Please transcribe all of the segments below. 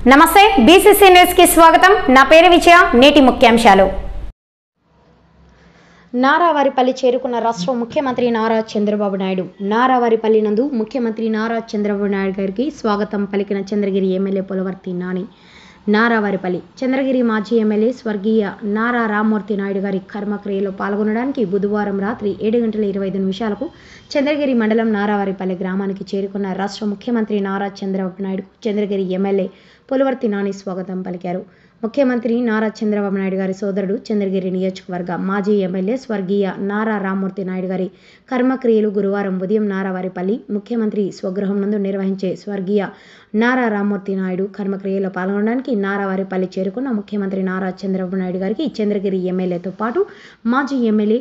నమస్తే BCC news కి స్వాగతం। నా పేరు విజయ। నేటి ముఖ్యాంశాలు। నారావారిపల్లి చేరుకున్న రాష్ట్ర ముఖ్యమంత్రి నారా చంద్రబాబు నాయుడు। నారావారిపల్లి నందు ముఖ్యమంత్రి నారా చంద్రబాబు నాయుడు గారికి స్వాగతం పలికిన చంద్రగిరి ఎమ్మెల్యే పులవర్తి నాని। నారావారిపల్లి చంద్రగిరి మాజీ ఎమ్మెల్యే స్వర్గీయ నారా రామ్మూర్తి నాయుడు గారి కర్మక్రియలో పాల్గొనడానికి బుధవారం రాత్రి 7:25 చంద్రగిరి మండలం నారావారిపల్లి గ్రామానికి చేరుకున్న రాష్ట్ర ముఖ్యమంత్రి నారా చంద్రబాబు నాయుడు చంద్రగిరి ఎమ్మెల్యే పులవర్తి నాని స్వాగతం పలికారు। ముఖ్యమంత్రి నారా చంద్రబాబు నాయుడు గారి సోదరుడు చంద్రగిరి నియోజకవర్గ మాజీ ఎమ్మెల్యే స్వర్గీయ నారా రామ్మూర్తి నాయుడు గారి కర్మక్రియలు గురువారం ఉదయం నారావారిపల్లి ముఖ్యమంత్రి స్వగృహం నందు నిర్వహించే స్వర్గీయ నారా రామ్మూర్తి నాయుడు కర్మక్రియలో పాల్గొనడానికి నారావారిపల్లి చేరుకున్న ముఖ్యమంత్రి నారా చంద్రబాబు నాయుడు గారికి చంద్రగిరి ఎమ్మెల్యేతో పాటు మాజీ ఎమ్మెల్యే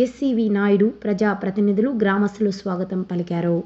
ఎస్సీవి నాయుడు ప్రజాప్రతినిధులు గ్రామస్తులు స్వాగతం పలికారు।